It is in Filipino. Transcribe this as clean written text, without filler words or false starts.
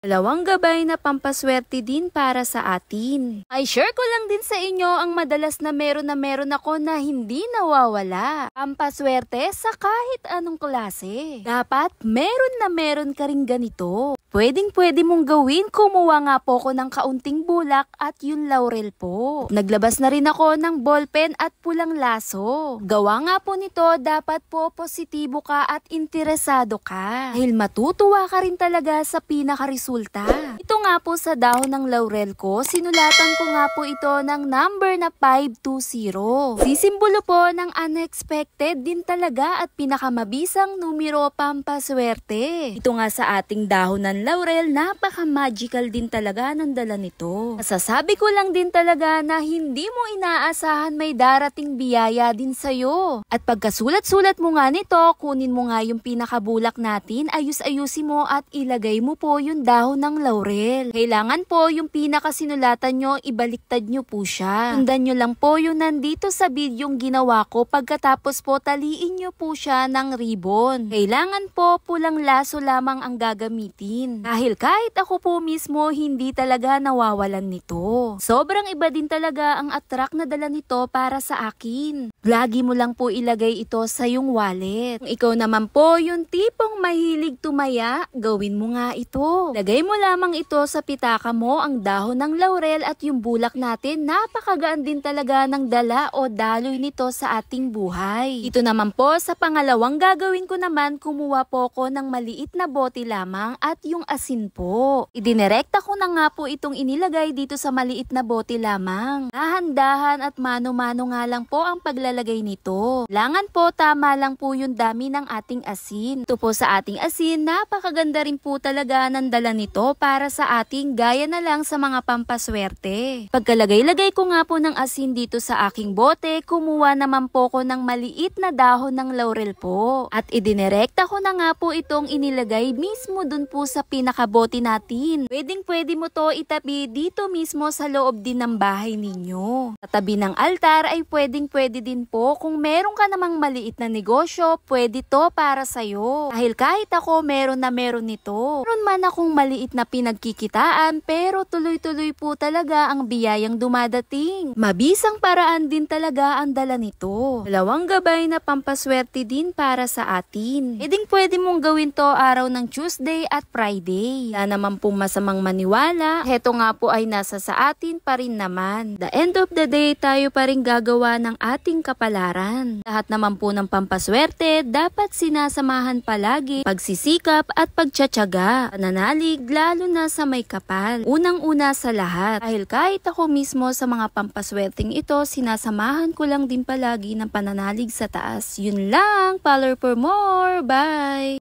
Dalawang gabay na pampaswerte din para sa atin. Ay share ko lang din sa inyo ang madalas na meron ako na hindi nawawala. Pampaswerte sa kahit anong klase. Dapat meron ka rin ganito. Pwedeng-pwede mong gawin, kumuha nga po ko ng kaunting bulak at yung laurel po. Naglabas na rin ako ng ballpen at pulang laso. Gawa nga po nito, dapat po positibo ka at interesado ka. Dahil matutuwa ka rin talaga sa pinakaresulta. Ito nga po sa dahon ng laurel ko, sinulatan ko nga po ito ng number na 520. Sisimbolo po ng unexpected din talaga at pinakamabisang numero pampaswerte. Ito nga sa ating dahon ng laurel, napaka-magical din talaga ng dala nito. Masasabi ko lang din talaga na hindi mo inaasahan may darating biyaya din sa'yo. At pagkasulat-sulat mo nga nito, kunin mo nga yung pinakabulak natin, ayus-ayusin mo at ilagay mo po yung dahon ng laurel. Kailangan po yung pinakasinulatan nyo, ibaliktad nyo po siya. Sundan nyo lang po yung nandito sa videong ginawa ko, pagkatapos po taliin nyo po siya ng ribbon. Kailangan po pulang laso lamang ang gagamitin. Dahil kahit ako po mismo hindi talaga nawawalan nito. Sobrang iba din talaga ang attract na dala nito para sa akin. Lagi mo lang po ilagay ito sa yung wallet. Kung ikaw naman po yung tipong mahilig tumaya, gawin mo nga ito. Lagay mo lamang ito sa pitaka mo, ang dahon ng laurel at yung bulak natin. Napakagaan din talaga ng dala o daloy nito sa ating buhay. Ito naman po sa pangalawang gagawin ko naman, kumuha po ko ng maliit na bote lamang at yung asin po. Idinirekta ko na nga po itong inilagay dito sa maliit na bote lamang. Dahan-dahan at mano-mano nga lang po ang paglalagay nito. Kailangan po tama lang po yung dami ng ating asin. Ito po sa ating asin, napakaganda rin po talaga ng dala nito para sa ating gaya na lang sa mga pampaswerte. Pagkalagay-lagay ko nga po ng asin dito sa aking bote, kumuha naman po ko ng maliit na dahon ng laurel po. At idinirekta ko na nga po itong inilagay mismo dun po sa pinakabote natin. Pwedeng-pwede mo to itabi dito mismo sa loob din ng bahay ninyo. Sa tabi ng altar ay pwedeng-pwede din po. Kung meron ka namang maliit na negosyo, pwede to para sa'yo. Dahil kahit ako meron nito. Meron man akong maliit na pinagkikitaan, pero tuloy-tuloy po talaga ang biyayang dumadating. Mabisang paraan din talaga ang dala nito. Dalawang gabay na pampaswerte din para sa atin. Pwedeng-pwede mong gawin to araw ng Tuesday at Friday. Wala naman pong masamang maniwala. Heto nga po ay nasa sa atin pa rin naman. The end of the day, tayo pa rin gagawa ng ating kapalaran. Lahat naman po ng pampaswerte, dapat sinasamahan palagi pagsisikap at pagtsatsaga. Pananalig, lalo na sa may kapal. Unang-una sa lahat. Dahil kahit ako mismo sa mga pampaswerteng ito, sinasamahan ko lang din palagi ng pananalig sa taas. Yun lang. Follow for more. Bye!